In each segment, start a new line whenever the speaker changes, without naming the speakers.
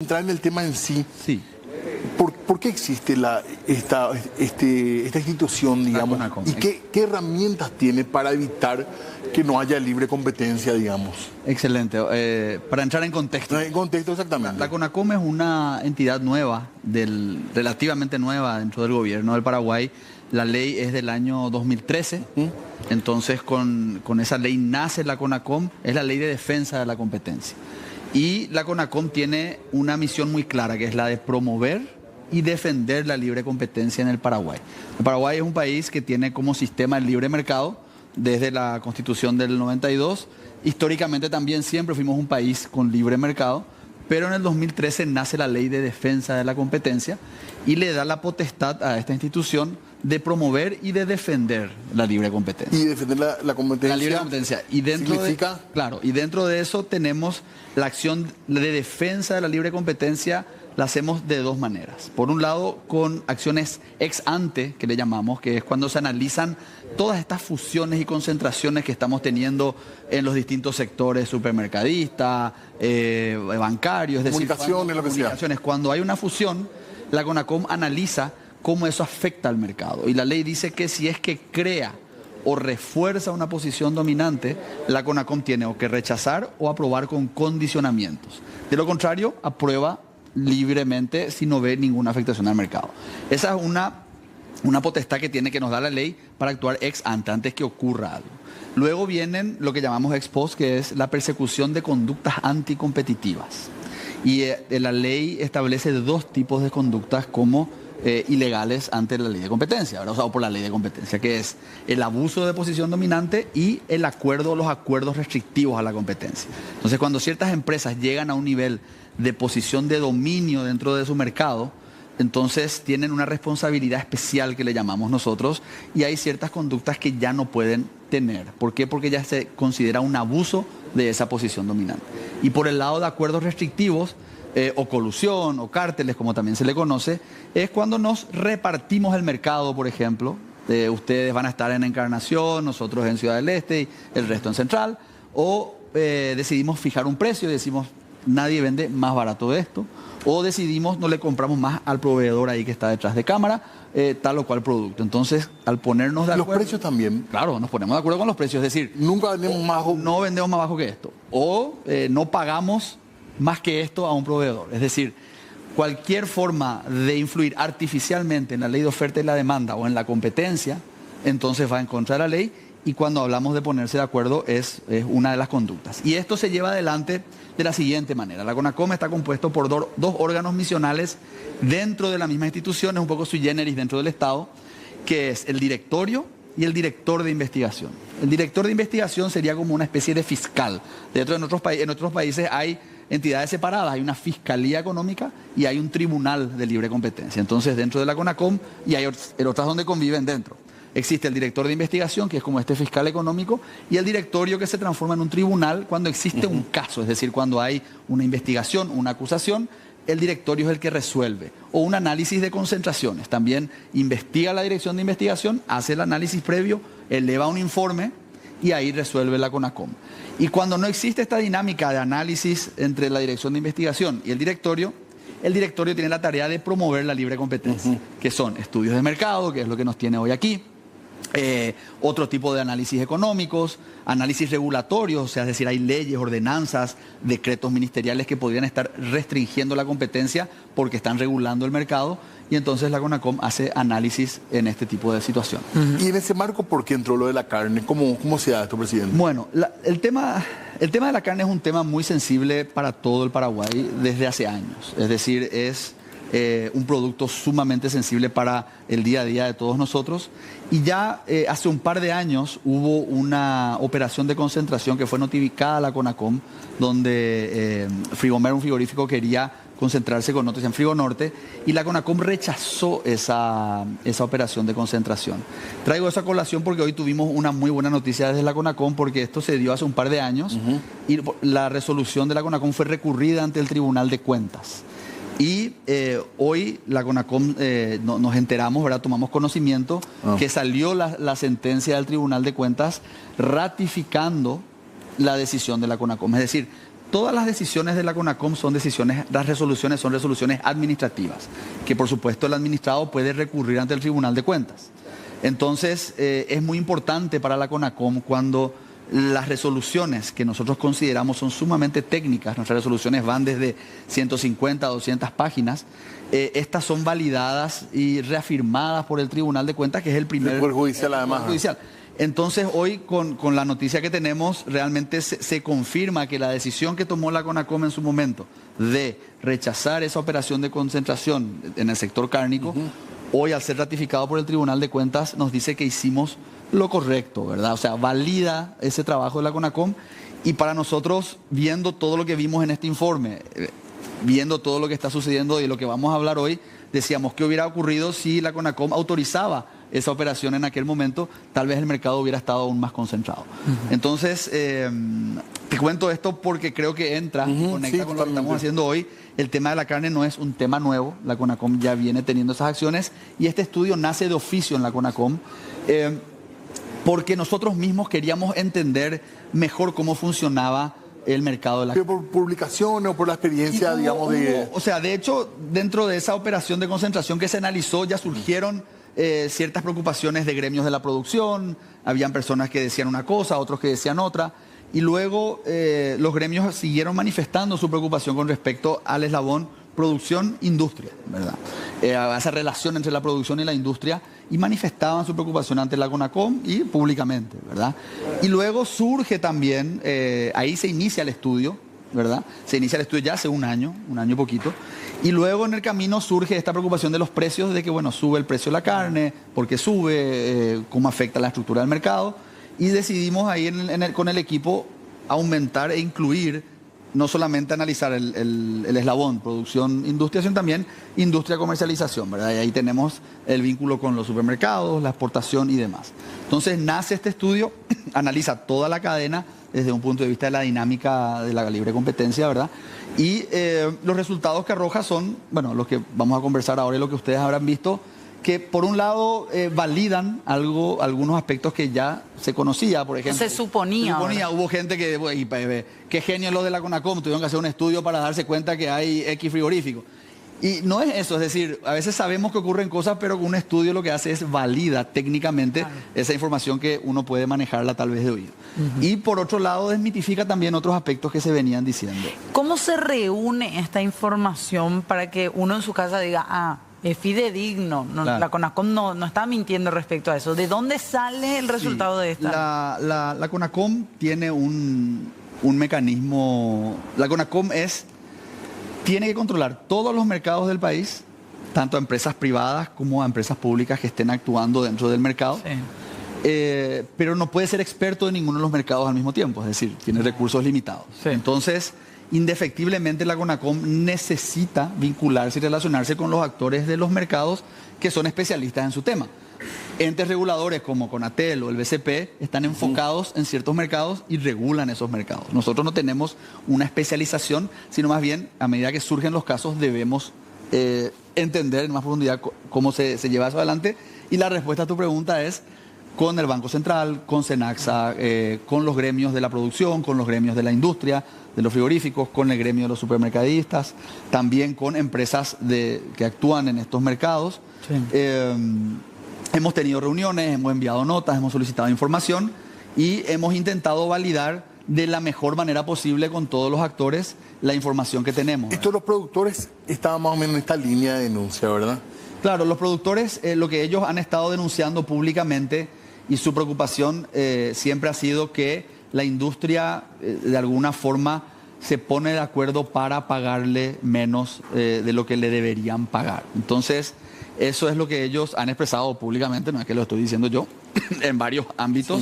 entrar en el tema en sí,
Sí.
¿por qué existe esta institución, digamos?
CONACOM.
¿Y qué herramientas tiene para evitar que no haya libre competencia, digamos?
Excelente. Para entrar en contexto.
En contexto, exactamente.
La CONACOM es una entidad nueva, relativamente nueva dentro del gobierno del Paraguay. La ley es del año 2013. Entonces, con esa ley nace la CONACOM, es la ley de defensa de la competencia. Y la CONACOM tiene una misión muy clara, que es la de promover y defender la libre competencia en el Paraguay. El Paraguay es un país que tiene como sistema el libre mercado desde la Constitución del 92. Históricamente también siempre fuimos un país con libre mercado, pero en el 2013 nace la Ley de Defensa de la Competencia y le da la potestad a esta institución de promover y de defender la libre competencia.
Y defender la competencia.
La libre competencia. Y dentro
significa...
Claro, y dentro de eso tenemos la acción de defensa de la libre competencia, la hacemos de dos maneras. Por un lado, con acciones ex ante, que le llamamos, que es cuando se analizan todas estas fusiones y concentraciones que estamos teniendo en los distintos sectores, supermercadistas, bancarios, es decir,
comunicaciones, lo que sea.
Cuando hay una fusión, la CONACOM analiza cómo eso afecta al mercado. Y la ley dice que si es que crea o refuerza una posición dominante, la CONACOM tiene o que rechazar o aprobar con condicionamientos. De lo contrario, aprueba libremente si no ve ninguna afectación al mercado. Esa es una potestad que nos da la ley para actuar ex ante, antes que ocurra algo. Luego vienen lo que llamamos ex post, que es la persecución de conductas anticompetitivas. Y la ley establece dos tipos de conductas como ilegales ante la ley de competencia, ¿verdad? O por la ley de competencia, que es el abuso de posición dominante y los acuerdos restrictivos a la competencia. Entonces, cuando ciertas empresas llegan a un nivel de posición de dominio dentro de su mercado, entonces tienen una responsabilidad especial que le llamamos nosotros, y hay ciertas conductas que ya no pueden tener. ¿Por qué? Porque ya se considera un abuso de esa posición dominante. Y por el lado de acuerdos restrictivos, o colusión, o cárteles, como también se le conoce, es cuando nos repartimos el mercado, por ejemplo. Ustedes van a estar en Encarnación, nosotros en Ciudad del Este y el resto en Central, o decidimos fijar un precio y decimos, nadie vende más barato de esto, o decidimos no le compramos más al proveedor ahí que está detrás de cámara, tal o cual producto. Entonces, al ponernos de acuerdo...
Los precios también.
Claro, nos ponemos de acuerdo con los precios, es decir...
Nunca vendemos más bajo...
No vendemos más bajo que esto, o no pagamos más que esto a un proveedor. Es decir, cualquier forma de influir artificialmente en la ley de oferta y la demanda o en la competencia, entonces va en contra de la ley, y cuando hablamos de ponerse de acuerdo es una de las conductas. Y esto se lleva adelante de la siguiente manera. La CONACOM está compuesto por dos órganos misionales dentro de la misma institución, es un poco sui generis dentro del Estado, que es el directorio y el director de investigación. El director de investigación sería como una especie de fiscal. Dentro de en otros países hay entidades separadas, hay una fiscalía económica y hay un tribunal de libre competencia. Entonces, dentro de la CONACOM, y hay otras donde conviven dentro, existe el director de investigación, que es como este fiscal económico, y el directorio, que se transforma en un tribunal cuando existe un caso, es decir, cuando hay una investigación, una acusación, el directorio es el que resuelve. O un análisis de concentraciones, también investiga la dirección de investigación, hace el análisis previo, eleva un informe y ahí resuelve la CONACOM. Y cuando no existe esta dinámica de análisis entre la dirección de investigación y el directorio tiene la tarea de promover la libre competencia, que son estudios de mercado, que es lo que nos tiene hoy aquí, otro tipo de análisis económicos, análisis regulatorios, o sea, es decir, hay leyes, ordenanzas, decretos ministeriales que podrían estar restringiendo la competencia porque están regulando el mercado, y entonces la CONACOM hace análisis en este tipo de situación.
Y en ese marco, ¿por qué entró lo de la carne? ¿Cómo se da esto, presidente?
Bueno, el tema de la carne es un tema muy sensible para todo el Paraguay desde hace años. Es decir, es un producto sumamente sensible para el día a día de todos nosotros. Y ya hace un par de años hubo una operación de concentración que fue notificada a la CONACOM, donde Frigomer, un frigorífico, quería concentrarse con otros en Frigo Norte, y la CONACOM rechazó esa operación de concentración. Traigo esa colación porque hoy tuvimos una muy buena noticia desde la CONACOM, porque esto se dio hace un par de años, y la resolución de la CONACOM fue recurrida ante el Tribunal de Cuentas. Y hoy la CONACOM nos enteramos, ¿verdad? Tomamos conocimiento que salió la sentencia del Tribunal de Cuentas ratificando la decisión de la CONACOM. Es decir, todas las decisiones de la CONACOM las resoluciones son resoluciones administrativas, que por supuesto el administrado puede recurrir ante el Tribunal de Cuentas. Entonces, es muy importante para la CONACOM cuando las resoluciones que nosotros consideramos son sumamente técnicas, nuestras resoluciones van desde 150 a 200 páginas, estas son validadas y reafirmadas por el Tribunal de Cuentas, que es el primer
Poder Judicial, además.
Poder Judicial. Entonces, hoy con la noticia que tenemos, realmente se confirma que la decisión que tomó la CONACOM en su momento de rechazar esa operación de concentración en el sector cárnico, hoy al ser ratificado por el Tribunal de Cuentas nos dice que hicimos lo correcto, ¿verdad? O sea, valida ese trabajo de la CONACOM, y para nosotros, viendo todo lo que vimos en este informe, viendo todo lo que está sucediendo y lo que vamos a hablar hoy, decíamos qué hubiera ocurrido si la CONACOM autorizaba esa operación en aquel momento, tal vez el mercado hubiera estado aún más concentrado. Entonces, te cuento esto porque creo que conecta con lo que estamos haciendo hoy. El tema de la carne no es un tema nuevo, la CONACOM ya viene teniendo esas acciones, y este estudio nace de oficio en la CONACOM, porque nosotros mismos queríamos entender mejor cómo funcionaba el mercado de la carne.
¿Por publicaciones o por la experiencia, digamos, de...?
O sea, de hecho, dentro de esa operación de concentración que se analizó, ya surgieron ciertas preocupaciones de gremios de la producción, habían personas que decían una cosa, otros que decían otra, y luego los gremios siguieron manifestando su preocupación con respecto al eslabón producción-industria, ¿verdad? A esa relación entre la producción y la industria, y manifestaban su preocupación ante la CONACOM y públicamente, ¿verdad? Y luego surge también, ahí se inicia el estudio, ¿verdad? Se inicia el estudio ya hace un año poquito, y luego en el camino surge esta preocupación de los precios, de que, bueno, sube el precio de la carne, por qué sube, cómo afecta la estructura del mercado, y decidimos ahí con el equipo aumentar e incluir, no solamente analizar el eslabón producción-industria, sino también industria-comercialización, ¿verdad? Y ahí tenemos el vínculo con los supermercados, la exportación y demás. Entonces nace este estudio, analiza toda la cadena desde un punto de vista de la dinámica de la libre competencia, ¿verdad? Y los resultados que arroja son, bueno, los que vamos a conversar ahora y lo que ustedes habrán visto, que por un lado validan algunos aspectos que ya se conocía, por ejemplo.
Se suponía.
Hubo gente que, qué genio los de la CONACOM, tuvieron que hacer un estudio para darse cuenta que hay X frigorífico. Y no es eso, es decir, a veces sabemos que ocurren cosas, pero un estudio lo que hace es valida técnicamente esa información que uno puede manejarla tal vez de oído. Y por otro lado desmitifica también otros aspectos que se venían diciendo.
¿Cómo se reúne esta información para que uno en su casa diga, es fidedigno,
Claro.
La CONACOM no está mintiendo respecto a eso? ¿De dónde sale el resultado de esta?
La CONACOM tiene un mecanismo. La CONACOM tiene que controlar todos los mercados del país, tanto a empresas privadas como a empresas públicas que estén actuando dentro del mercado.
Sí.
Pero no puede ser experto en ninguno de los mercados al mismo tiempo, es decir, tiene recursos limitados.
Sí.
Entonces, indefectiblemente la CONACOM necesita vincularse y relacionarse con los actores de los mercados que son especialistas en su tema. Entes reguladores como Conatel o el BCP están enfocados en ciertos mercados y regulan esos mercados. Nosotros no tenemos una especialización, sino más bien, a medida que surgen los casos, debemos entender en más profundidad cómo se lleva eso adelante. Y la respuesta a tu pregunta es con el Banco Central, con Cenaxa, con los gremios de la producción, con los gremios de la industria, de los frigoríficos, con el gremio de los supermercadistas, también con empresas que actúan en estos mercados.
Sí.
Hemos tenido reuniones, hemos enviado notas, hemos solicitado información y hemos intentado validar de la mejor manera posible con todos los actores la información que tenemos.
Estos los productores estaban más o menos en esta línea de denuncia, ¿verdad?
Claro, los productores, lo que ellos han estado denunciando públicamente y su preocupación siempre ha sido que la industria de alguna forma se pone de acuerdo para pagarle menos de lo que le deberían pagar. Entonces, eso es lo que ellos han expresado públicamente, no es que lo estoy diciendo yo, en varios ámbitos.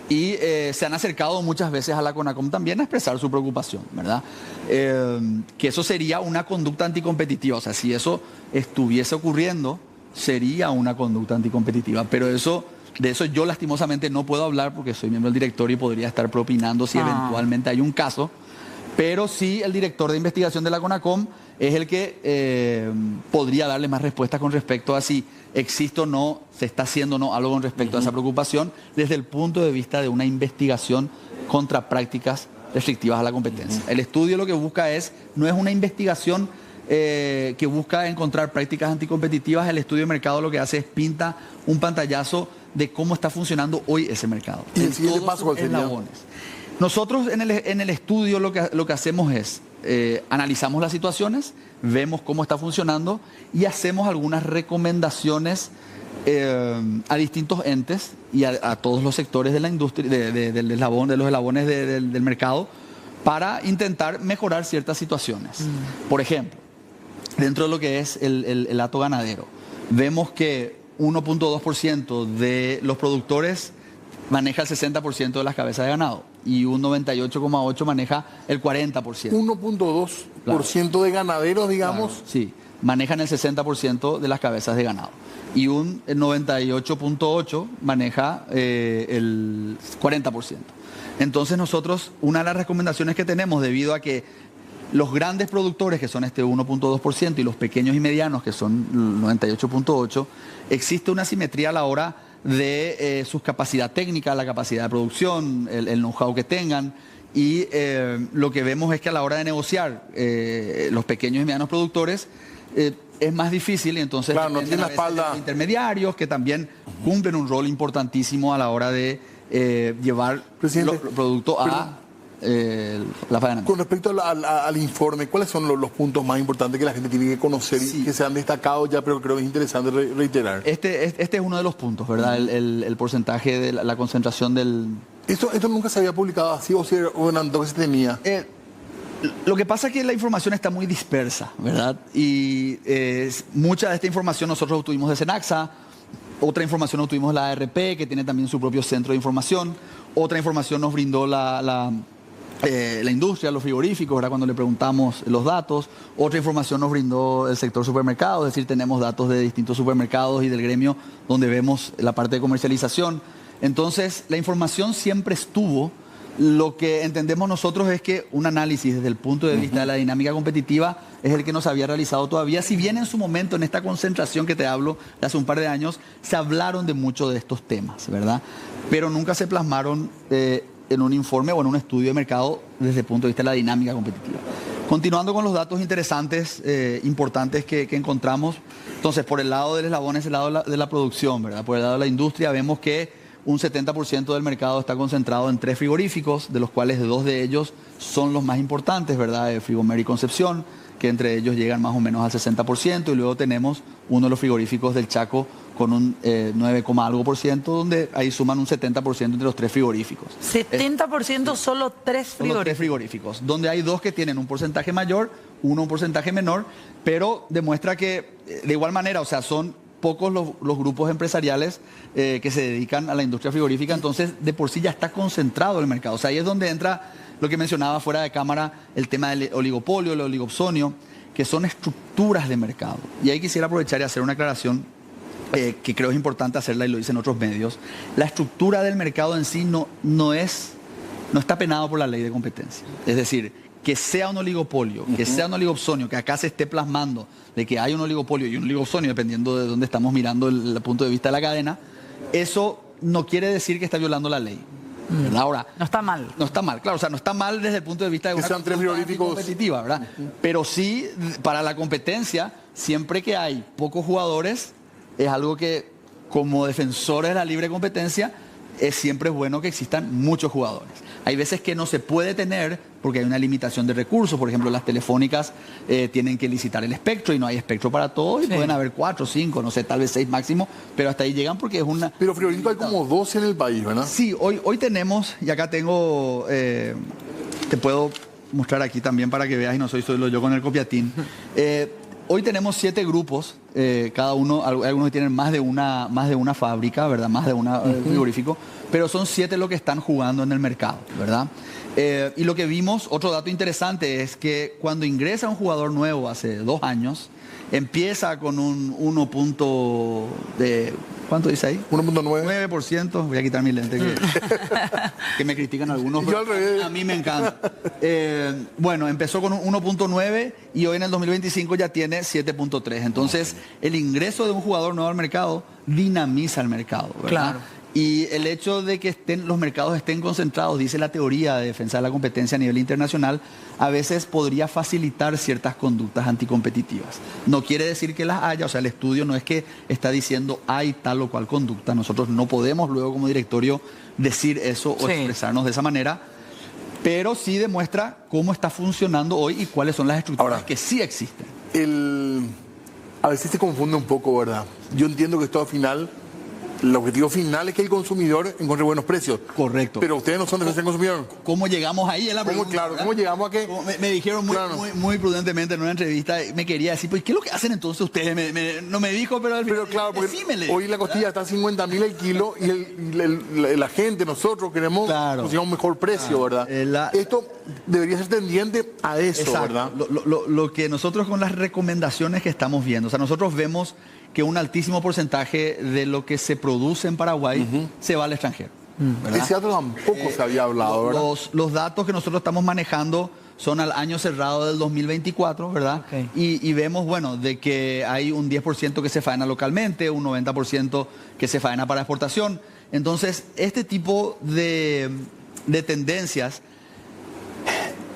Sí. Y se han acercado muchas veces a la CONACOM también a expresar su preocupación, ¿verdad? Que eso sería una conducta anticompetitiva. O sea, si eso estuviese ocurriendo, sería una conducta anticompetitiva. Pero de eso yo lastimosamente no puedo hablar porque soy miembro del directorio y podría estar propinando si eventualmente hay un caso. Pero sí, el director de investigación de la CONACOM es el que podría darle más respuestas con respecto a si existe o no, se está haciendo o no algo con respecto a esa preocupación desde el punto de vista de una investigación contra prácticas restrictivas a la competencia. El estudio lo que busca no es una investigación que busca encontrar prácticas anticompetitivas. El estudio de mercado lo que hace es pinta un pantallazo de cómo está funcionando hoy ese mercado.
¿Y el siguiente paso cuál sería?
Nosotros en el estudio lo que hacemos es analizamos las situaciones, vemos cómo está funcionando y hacemos algunas recomendaciones a distintos entes y a todos los sectores de la industria, de los eslabones del mercado, para intentar mejorar ciertas situaciones. Por ejemplo, dentro de lo que es el hato ganadero, vemos que 1.2% de los productores maneja el 60% de las cabezas de ganado y un 98,8% maneja el 40%.
1.2% de ganaderos, digamos.
Claro, sí, manejan el 60% de las cabezas de ganado y un 98,8% maneja el 40%. Entonces nosotros, una de las recomendaciones que tenemos, debido a que los grandes productores, que son este 1.2%, y los pequeños y medianos, que son 98,8%, existe una simetría a la hora de su capacidad técnica, la capacidad de producción, el know-how que tengan. Y lo que vemos es que a la hora de negociar los pequeños y medianos productores es más difícil, y entonces
claro, no tiene la espalda.
Intermediarios que también cumplen un rol importantísimo a la hora de llevar producto a la faena.
Con respecto al informe, ¿cuáles son los puntos más importantes que la gente tiene que conocer y que se han destacado ya, pero creo que es interesante reiterar?
Este es uno de los puntos, ¿verdad? El porcentaje de la concentración del...
¿Esto nunca se había publicado así o en Antoque se tenía?
Lo que pasa es que la información está muy dispersa, ¿verdad? Y mucha de esta información nosotros obtuvimos de Senaxa, otra información obtuvimos de la ARP, que tiene también su propio centro de información, otra información nos brindó la industria, los frigoríficos, ¿verdad? Cuando le preguntamos los datos, otra información nos brindó el sector supermercado, es decir, tenemos datos de distintos supermercados y del gremio donde vemos la parte de comercialización. Entonces, la información siempre estuvo. Lo que entendemos nosotros es que un análisis desde el punto de vista de la dinámica competitiva es el que no se había realizado todavía, si bien en su momento, en esta concentración que te hablo de hace un par de años, se hablaron de muchos de estos temas, ¿verdad? Pero nunca se plasmaron en un informe o en un estudio de mercado desde el punto de vista de la dinámica competitiva. Continuando con los datos interesantes, importantes que encontramos, entonces por el lado del eslabón es el lado de la producción, ¿verdad? Por el lado de la industria vemos que un 70% del mercado está concentrado en 3 frigoríficos, de los cuales 2 de ellos son los más importantes, ¿verdad? Frigomer y Concepción, que entre ellos llegan más o menos al 60%, y luego tenemos uno de los frigoríficos del Chaco con un 9, algo por ciento, donde ahí suman un 70% entre los 3 frigoríficos.
70% solo 3 frigoríficos.
Solo 3 frigoríficos, donde hay 2 que tienen un porcentaje mayor, uno un porcentaje menor, pero demuestra que de igual manera, o sea, son pocos los grupos empresariales que se dedican a la industria frigorífica, entonces de por sí ya está concentrado el mercado. O sea, ahí es donde entra lo que mencionaba fuera de cámara, el tema del oligopolio, el oligopsonio, que son estructuras de mercado. Y ahí quisiera aprovechar y hacer una aclaración que creo es importante hacerla, y lo dicen otros medios. La estructura del mercado en sí no está penado por la ley de competencia. Es decir, que sea un oligopolio, que sea un oligopsonio, que acá se esté plasmando de que hay un oligopolio y un oligopsonio, dependiendo de dónde estamos mirando el punto de vista de la cadena, eso no quiere decir que está violando la ley. ¿Verdad? Ahora,
no está mal.
No está mal, claro, o sea, no está mal desde el punto de vista de una competitiva, ¿verdad? Pero sí, para la competencia, siempre que hay pocos jugadores, es algo que, como defensores de la libre competencia, siempre es bueno que existan muchos jugadores. Hay veces que no se puede tener porque hay una limitación de recursos. Por ejemplo, las telefónicas tienen que licitar el espectro y no hay espectro para todos, y pueden haber 4, 5, no sé, tal vez 6 máximo, pero hasta ahí llegan porque es una...
Pero frigorífico hay como 12 en el país, ¿verdad?
Sí, hoy tenemos, y acá tengo, te puedo mostrar aquí también para que veas, y no soy solo yo con el copiatín. Hoy tenemos 7 grupos, cada uno, algunos que tienen más de una fábrica, ¿verdad? Más de un frigorífico, pero son 7 los que están jugando en el mercado, ¿verdad? Y lo que vimos, otro dato interesante, es que cuando ingresa un jugador nuevo hace 2 años, empieza con un 1 punto de... ¿Cuánto dice ahí?
1.9.
9%. Voy a quitar mi lente que me critican algunos.
Yo al revés.
A mí me encanta. Bueno, empezó con un 1.9 y hoy en el 2025 ya tiene 7.3. Entonces, el ingreso de un jugador nuevo al mercado dinamiza el mercado, ¿verdad?
Claro.
Y el hecho de que los mercados estén concentrados, dice la teoría de defensa de la competencia a nivel internacional, a veces podría facilitar ciertas conductas anticompetitivas. No quiere decir que las haya, o sea, el estudio no es que está diciendo hay tal o cual conducta. Nosotros no podemos luego como directorio decir eso o expresarnos de esa manera, pero sí demuestra cómo está funcionando hoy y cuáles son las estructuras
Ahora,
que sí existen.
A veces se confunde un poco, ¿verdad? Yo entiendo que esto al final, el objetivo final es que el consumidor encuentre buenos precios.
Correcto.
Pero ustedes no son defensa del consumidor.
¿Cómo llegamos ahí? Es la pregunta,
Claro,
¿verdad?
¿cómo llegamos a que...?
Me dijeron
Claro.
muy prudentemente en una entrevista, me quería decir, pues, ¿qué es lo que hacen entonces ustedes? No me dijo, pero al final,
Pero claro, porque
decímele.
hoy la costilla está a 50.000 el kilo y la gente, nosotros queremos conseguir un mejor precio, ¿verdad? Esto debería ser tendiente a eso,
Exacto.
¿verdad?
Lo que nosotros con las recomendaciones que estamos viendo, o sea, nosotros vemos que un altísimo porcentaje de lo que se produce en Paraguay se va al extranjero. ¿Verdad?
Ese dato tampoco se había hablado, ¿verdad?
Los datos que nosotros estamos manejando son al año cerrado del 2024, ¿verdad?
Okay.
Y vemos, bueno, de que hay un 10% que se faena localmente, un 90% que se faena para exportación. Entonces, este tipo de tendencias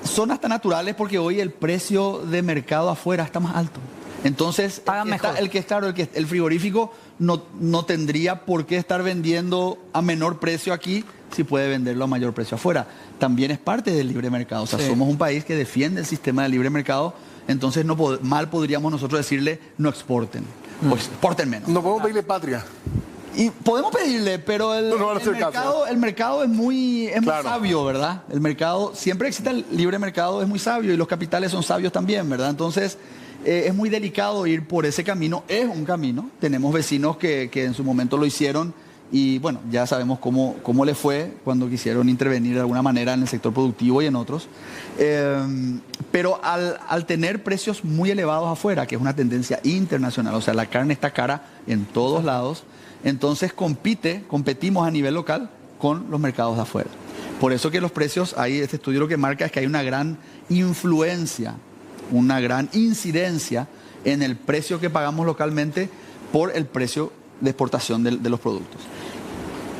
son hasta naturales porque hoy el precio de mercado afuera está más alto. Entonces, el frigorífico no tendría por qué estar vendiendo a menor precio aquí si puede venderlo a mayor precio afuera. También es parte del libre mercado. O sea, somos un país que defiende el sistema de libre mercado, entonces mal podríamos nosotros decirle no exporten o exporten menos.
No podemos pedirle patria.
Y podemos pedirle, pero el mercado es muy sabio, ¿verdad? El mercado, siempre existe el libre mercado, es muy sabio y los capitales son sabios también, ¿verdad? Entonces, es muy delicado ir por ese camino. Es un camino. Tenemos vecinos que en su momento lo hicieron y, bueno, ya sabemos cómo le fue cuando quisieron intervenir de alguna manera en el sector productivo y en otros. Pero al tener precios muy elevados afuera, que es una tendencia internacional, o sea, la carne está cara en todos lados, entonces competimos a nivel local con los mercados de afuera. Por eso que los precios, ahí este estudio lo que marca es que hay una gran influencia, una gran incidencia en el precio que pagamos localmente por el precio de exportación de los productos.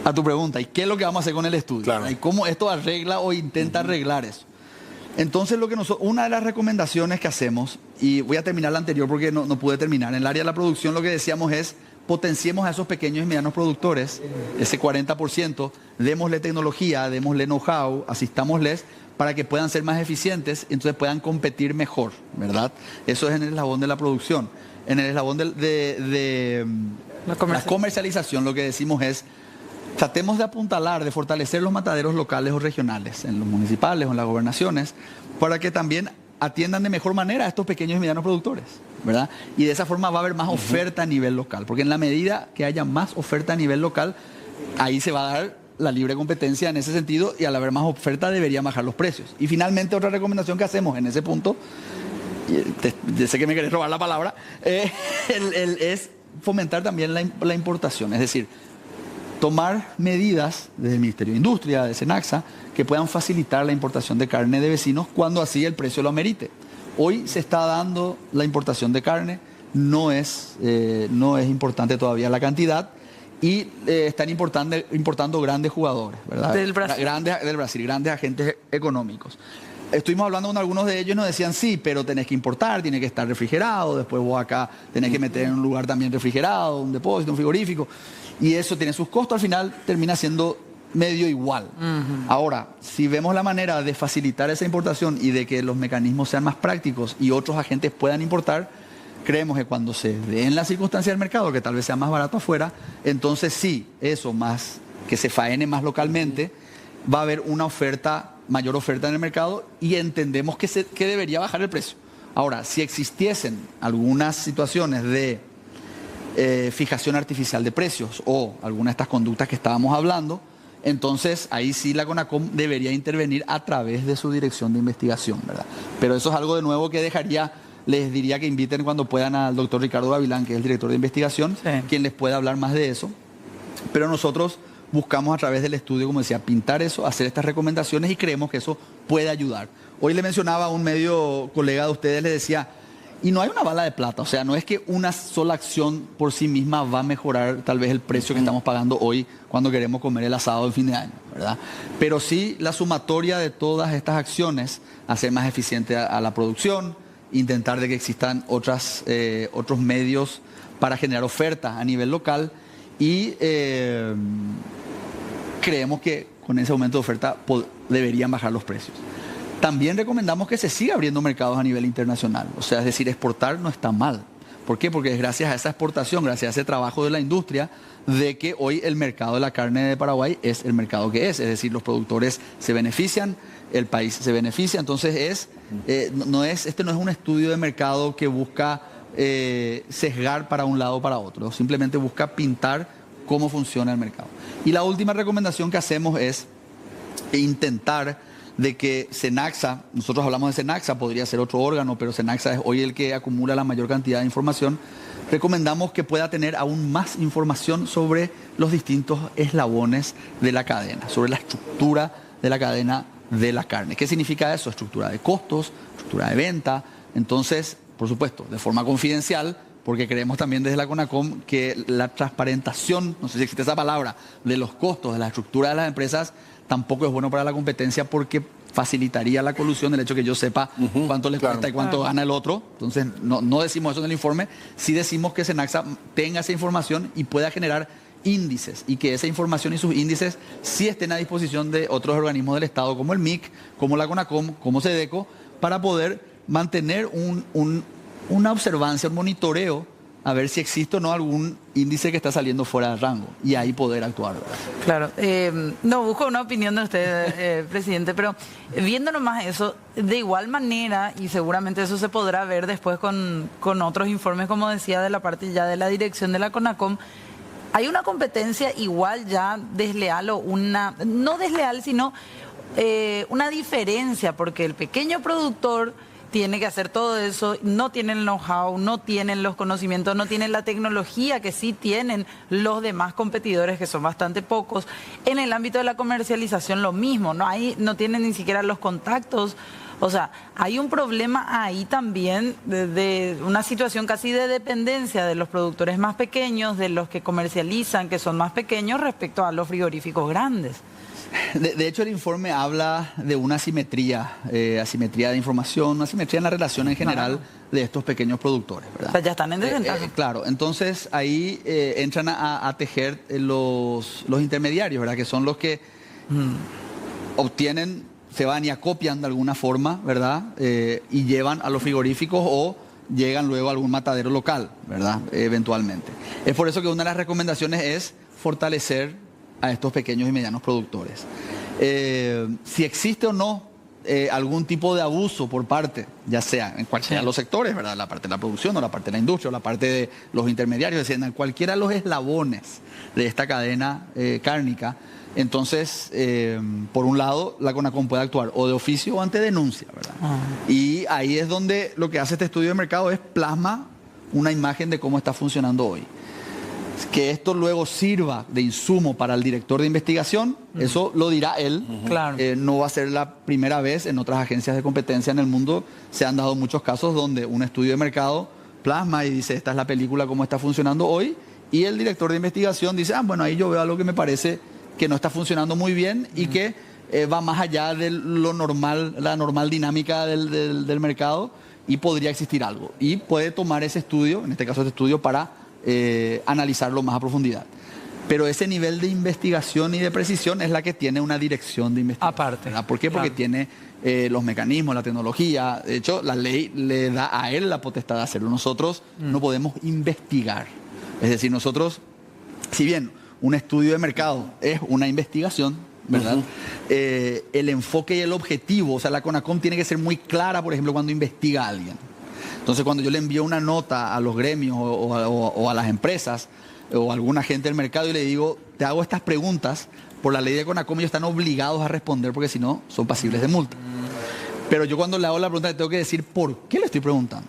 A tu pregunta, ¿y qué es lo que vamos a hacer con el estudio?
Claro.
¿Y cómo esto arregla o intenta arreglar eso? Entonces, una de las recomendaciones que hacemos, y voy a terminar la anterior porque no pude terminar, en el área de la producción lo que decíamos es potenciemos a esos pequeños y medianos productores, ese 40%, démosle tecnología, démosle know-how, asistámosles para que puedan ser más eficientes y entonces puedan competir mejor, ¿verdad? Eso es en el eslabón de la producción. En el eslabón de la comercialización lo que decimos es, tratemos de apuntalar, de fortalecer los mataderos locales o regionales, en los municipales o en las gobernaciones, para que también atiendan de mejor manera a estos pequeños y medianos productores, ¿verdad? Y de esa forma va a haber más oferta a nivel local, porque en la medida que haya más oferta a nivel local, ahí se va a dar la libre competencia en ese sentido y al haber más oferta deberían bajar los precios. Y finalmente otra recomendación que hacemos en ese punto, y sé que me querés robar la palabra, es fomentar también la importación, es decir, tomar medidas desde el Ministerio de Industria, de Senaxa, que puedan facilitar la importación de carne de vecinos cuando así el precio lo amerite. Hoy se está dando la importación de carne, no es importante todavía la cantidad y están importando grandes jugadores, ¿verdad?
Del Brasil.
Grandes agentes económicos. Estuvimos hablando con algunos de ellos y nos decían, sí, pero tenés que importar, tiene que estar refrigerado, después vos acá tenés que meter en un lugar también refrigerado, un depósito, un frigorífico, y eso tiene sus costos, al final termina siendo medio igual. Ahora, si vemos la manera de facilitar esa importación y de que los mecanismos sean más prácticos y otros agentes puedan importar, creemos que cuando se den las circunstancias del mercado, que tal vez sea más barato afuera, entonces sí, eso más, que se faene más localmente, va a haber una mayor oferta en el mercado y entendemos que debería bajar el precio. Ahora, si existiesen algunas situaciones de fijación artificial de precios o alguna de estas conductas que estábamos hablando, entonces ahí sí la CONACOM debería intervenir a través de su dirección de investigación, ¿verdad? Pero eso es algo de nuevo que les diría que inviten cuando puedan al doctor Ricardo Gavilán, que es el director de investigación, quien les pueda hablar más de eso. Pero nosotros buscamos a través del estudio, como decía, pintar eso, hacer estas recomendaciones y creemos que eso puede ayudar. Hoy le mencionaba a un medio colega de ustedes, le decía, Y no hay una bala de plata, o sea, no es que una sola acción por sí misma va a mejorar tal vez el precio que estamos pagando hoy cuando queremos comer el asado en fin de año, ¿verdad? Pero sí la sumatoria de todas estas acciones, hacer más eficiente a la producción, intentar de que existan otros medios para generar oferta a nivel local y creemos que con ese aumento de oferta deberían bajar los precios. También recomendamos que se siga abriendo mercados a nivel internacional, o sea, es decir, exportar no está mal. ¿Por qué? Porque es gracias a esa exportación, gracias a ese trabajo de la industria, de que hoy el mercado de la carne de Paraguay es el mercado que es decir, los productores se benefician, el país se beneficia, entonces este no es un estudio de mercado que busca sesgar para un lado o para otro, simplemente busca pintar cómo funciona el mercado. Y la última recomendación que hacemos es intentar de que Cenaxa, nosotros hablamos de Cenaxa, podría ser otro órgano, pero Cenaxa es hoy el que acumula la mayor cantidad de información, recomendamos que pueda tener aún más información sobre los distintos eslabones de la cadena, sobre la estructura de la cadena de la carne. ¿Qué significa eso? Estructura de costos, estructura de venta. Entonces, por supuesto, de forma confidencial, porque creemos también desde la CONACOM que la transparentación, no sé si existe esa palabra, de los costos, de la estructura de las empresas, tampoco es bueno para la competencia porque facilitaría la colusión el hecho que yo sepa cuánto les cuesta y cuánto gana el otro. Entonces, no decimos eso en el informe, sí decimos que Cenaxa tenga esa información y pueda generar índices y que esa información y sus índices sí estén a disposición de otros organismos del Estado como el MIC, como la CONACOM, como SEDECO, para poder mantener una observancia, un monitoreo a ver si existe o no algún índice que está saliendo fuera de rango y ahí poder actuar, ¿verdad?
Claro. No, busco una opinión de usted, presidente, pero viendo nomás eso, de igual manera, y seguramente eso se podrá ver después con otros informes, como decía, de la parte ya de la dirección de la CONACOM, hay una competencia igual ya desleal o no desleal, sino una diferencia, porque el pequeño productor tiene que hacer todo eso, no tienen el know-how, no tienen los conocimientos, no tienen la tecnología que sí tienen los demás competidores, que son bastante pocos. En el ámbito de la comercialización lo mismo, no tienen ni siquiera los contactos. O sea, hay un problema ahí también de una situación casi de dependencia de los productores más pequeños, de los que comercializan, que son más pequeños respecto a los frigoríficos grandes.
De hecho, el informe habla de una asimetría de información, una asimetría en la relación en general de estos pequeños productores, ¿verdad?
O sea, ya están en desventaja.
Claro, entonces ahí entran a tejer los intermediarios, ¿verdad? Que son los que obtienen, se van y acopian de alguna forma, ¿verdad? Y llevan a los frigoríficos o llegan luego a algún matadero local, ¿verdad? Eventualmente. Es por eso que una de las recomendaciones es fortalecer a estos pequeños y medianos productores. Si existe o no algún tipo de abuso por parte, ya sea en cualquiera de los sectores, ¿verdad? La parte de la producción o la parte de la industria o la parte de los intermediarios, es decir, en cualquiera de los eslabones de esta cadena cárnica, entonces, por un lado, la CONACOM puede actuar o de oficio o ante denuncia, ¿verdad? Y ahí es donde lo que hace este estudio de mercado es plasma una imagen de cómo está funcionando hoy. Que esto luego sirva de insumo para el director de investigación, eso lo dirá él.
Claro.
No va a ser la primera vez, en otras agencias de competencia en el mundo se han dado muchos casos donde un estudio de mercado plasma y dice, esta es la película, cómo está funcionando hoy, y el director de investigación dice, bueno, ahí yo veo algo que me parece que no está funcionando muy bien y que va más allá de lo normal, la normal dinámica del mercado y podría existir algo. Y puede tomar ese estudio, en este caso este estudio, para analizarlo más a profundidad. Pero ese nivel de investigación y de precisión es la que tiene una dirección de investigación.
Aparte.
¿Verdad? ¿Por qué? Porque tiene los mecanismos, la tecnología. De hecho, la ley le da a él la potestad de hacerlo. Nosotros no podemos investigar. Es decir, nosotros, si bien un estudio de mercado es una investigación, ¿verdad? El enfoque y el objetivo, o sea, la CONACOM tiene que ser muy clara, por ejemplo, cuando investiga a alguien. Entonces, cuando yo le envío una nota a los gremios o a las empresas o a alguna gente del mercado y le digo, te hago estas preguntas, por la ley de CONACOM ellos están obligados a responder porque si no, son pasibles de multa. Pero yo cuando le hago la pregunta le tengo que decir por qué le estoy preguntando.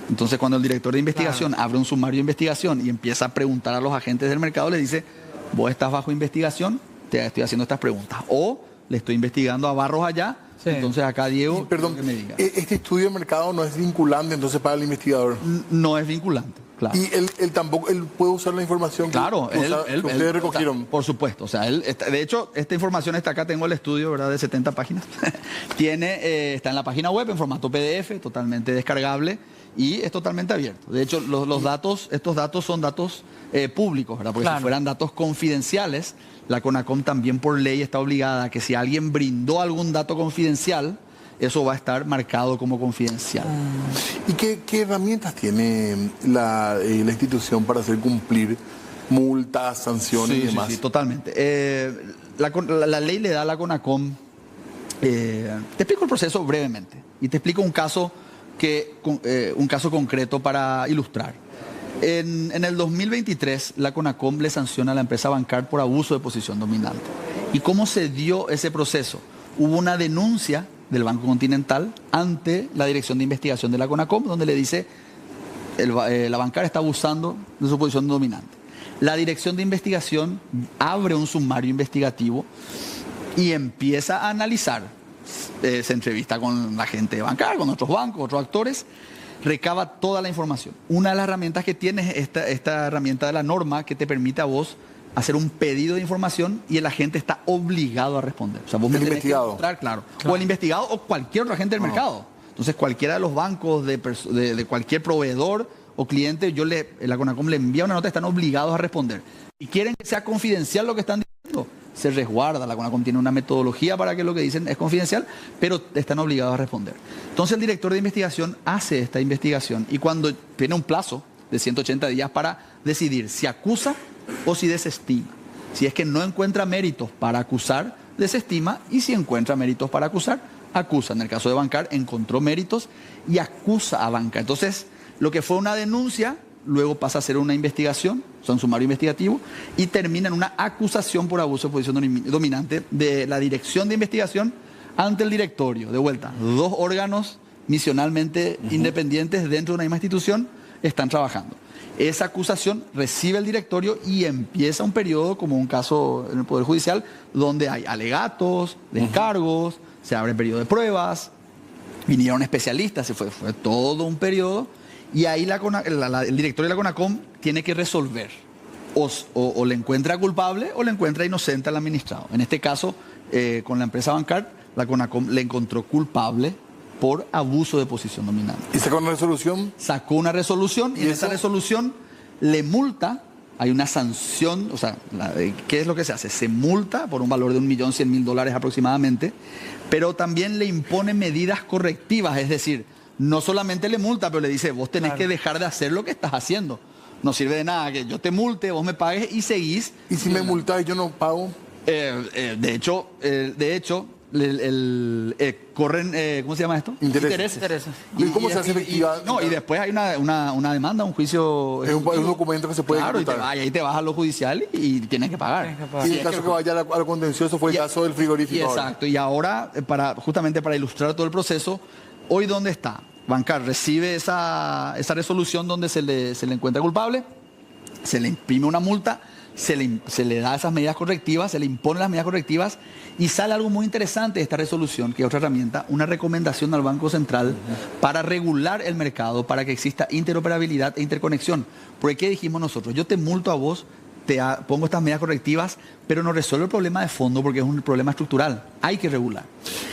Entonces, cuando el director de investigación abre un sumario de investigación y empieza a preguntar a los agentes del mercado, le dice, vos estás bajo investigación, te estoy haciendo estas preguntas. O le estoy investigando a Barros allá,
Sí.
Entonces acá, Diego,
perdón,
que me diga.
Este estudio de mercado no es vinculante entonces para el investigador.
No es vinculante, claro.
Y él tampoco, él puede usar la información
Claro,
que ustedes recogieron.
O sea, por supuesto, o sea, de hecho, esta información está acá, tengo el estudio, ¿verdad?, de 70 páginas. Está en la página web en formato PDF, totalmente descargable y es totalmente abierto. De hecho, estos datos son datos públicos, ¿verdad? Porque
claro,
si fueran datos confidenciales, la CONACOM también por ley está obligada a que si alguien brindó algún dato confidencial, eso va a estar marcado como confidencial.
¿Y qué herramientas tiene la institución para hacer cumplir multas, sanciones y demás?
Sí, totalmente. La ley le da a la CONACOM, te explico el proceso brevemente y te explico un caso concreto para ilustrar. En el 2023, la CONACOM le sanciona a la empresa Bancar por abuso de posición dominante. ¿Y cómo se dio ese proceso? Hubo una denuncia del Banco Continental ante la Dirección de Investigación de la CONACOM, donde le dice la Bancar está abusando de su posición dominante. La Dirección de Investigación abre un sumario investigativo y empieza a analizar. Se entrevista con la gente de Bancar, con otros bancos, otros actores, recaba toda la información. Una de las herramientas que tiene es esta herramienta de la norma que te permite a vos hacer un pedido de información y el agente está obligado a responder. O sea, vos me tenés que mostrar, claro. O el investigado o cualquier otro agente del mercado. Entonces, cualquiera de los bancos, de cualquier proveedor o cliente, la CONACOM le envía una nota, están obligados a responder. Y quieren que sea confidencial lo que están diciendo, se resguarda. La CONACOM tiene una metodología para que lo que dicen es confidencial, pero están obligados a responder. Entonces, el director de investigación hace esta investigación y cuando tiene un plazo de 180 días para decidir si acusa o si desestima. Si es que no encuentra méritos para acusar, desestima, y si encuentra méritos para acusar, acusa. En el caso de Bancar, encontró méritos y acusa a Bancar. Entonces, lo que fue una denuncia, luego pasa a ser una investigación, son sumario investigativo, y termina en una acusación por abuso de posición dominante de la Dirección de Investigación ante el directorio. De vuelta, dos órganos misionalmente independientes dentro de una misma institución están trabajando. Esa acusación recibe el directorio y empieza un periodo, como un caso en el Poder Judicial, donde hay alegatos, descargos, se abre periodo de pruebas, vinieron especialistas, fue todo un periodo, y ahí el directorio de la CONACOM tiene que resolver. O le encuentra culpable o le encuentra inocente al administrado. En este caso, con la empresa Bancar, la CONACOM le encontró culpable por abuso de posición dominante.
¿Y sacó una resolución?
Sacó una resolución y en esa resolución le multa, hay una sanción, o sea, ¿qué es lo que se hace? Se multa por un valor de $1.100.000 aproximadamente, pero también le impone medidas correctivas, es decir, no solamente le multa, pero le dice, vos tenés que dejar de hacer lo que estás haciendo. No sirve de nada que yo te multe, vos me pagues y seguís.
¿Y si me multas y yo no pago?
De hecho, corren, ¿cómo se llama esto?
Intereses. ¿Y cómo se hace efectiva?
Y después hay una demanda, un juicio.
Es un documento que se puede
ejecutar. Claro, y ahí te vas a lo judicial y tienes que pagar.
Y en el caso que vaya al contencioso fue el caso del frigorífico.
Exacto. Y ahora, justamente para ilustrar todo el proceso, hoy ¿dónde está? Bancar recibe esa resolución donde se le encuentra culpable, se le imprime una multa, se le da esas medidas correctivas, se le imponen las medidas correctivas y sale algo muy interesante de esta resolución, que es otra herramienta, una recomendación al Banco Central para regular el mercado, para que exista interoperabilidad e interconexión. Porque ¿qué dijimos nosotros? Yo te multo a vos, te pongo estas medidas correctivas, pero no resuelve el problema de fondo porque es un problema estructural. Hay que regular.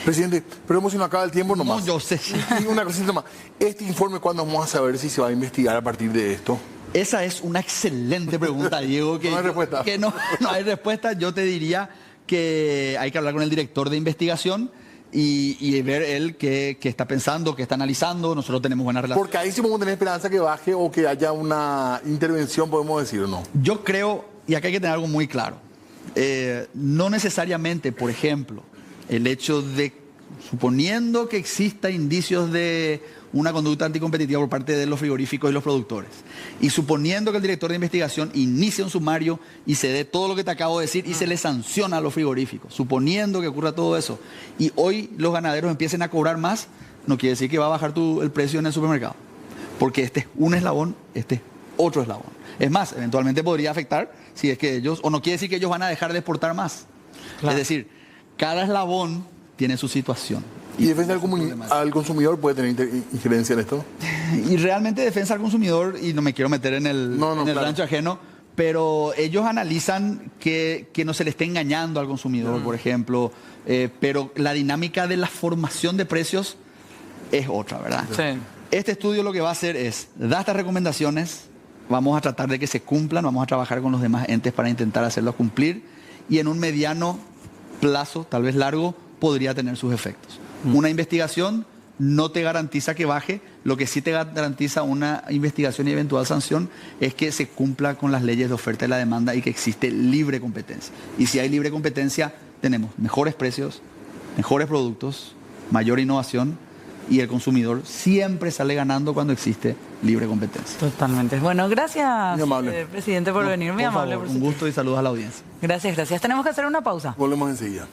Presidente, pero hemos acaba el tiempo nomás.
No, yo sé.
Y una cosita más. Este informe, ¿cuándo vamos a saber si se va a investigar a partir de esto?
Esa es una excelente pregunta, Diego.
No hay respuesta.
Que no hay respuesta. Yo te diría que hay que hablar con el director de investigación y ver él qué está pensando, qué está analizando. Nosotros tenemos buena relación.
Porque ahí sí podemos tener esperanza que baje o que haya una intervención, podemos decir, ¿o no?
Yo creo, y acá hay que tener algo muy claro, no necesariamente, por ejemplo, el hecho de, suponiendo que exista indicios de una conducta anticompetitiva por parte de los frigoríficos y los productores, y suponiendo que el director de investigación inicie un sumario y se dé todo lo que te acabo de decir y se le sanciona a los frigoríficos, suponiendo que ocurra todo eso, y hoy los ganaderos empiecen a cobrar más, no quiere decir que va a bajar el precio en el supermercado, porque este es un eslabón, este es otro eslabón. Es más, eventualmente podría afectar si es que ellos, o no quiere decir que ellos van a dejar de exportar más. Claro. Es decir, cada eslabón tiene su situación.
¿Y defensa al consumidor puede tener injerencia en esto?
Y realmente defensa al consumidor, y no me quiero meter en el rancho ajeno, pero ellos analizan que no se le esté engañando al consumidor, por ejemplo, pero la dinámica de la formación de precios es otra, ¿verdad?
Sí.
Este estudio lo que va a hacer es dar estas recomendaciones, vamos a tratar de que se cumplan, vamos a trabajar con los demás entes para intentar hacerlos cumplir, y en un mediano plazo, tal vez largo, podría tener sus efectos. Una investigación no te garantiza que baje, lo que sí te garantiza una investigación y eventual sanción es que se cumpla con las leyes de oferta y la demanda y que existe libre competencia. Y si hay libre competencia, tenemos mejores precios, mejores productos, mayor innovación, y el consumidor siempre sale ganando cuando existe libre competencia.
Totalmente. Bueno, gracias, presidente, por venir. Muy amable.
Un gusto y saludos a la audiencia.
Gracias. Tenemos que hacer una pausa.
Volvemos enseguida.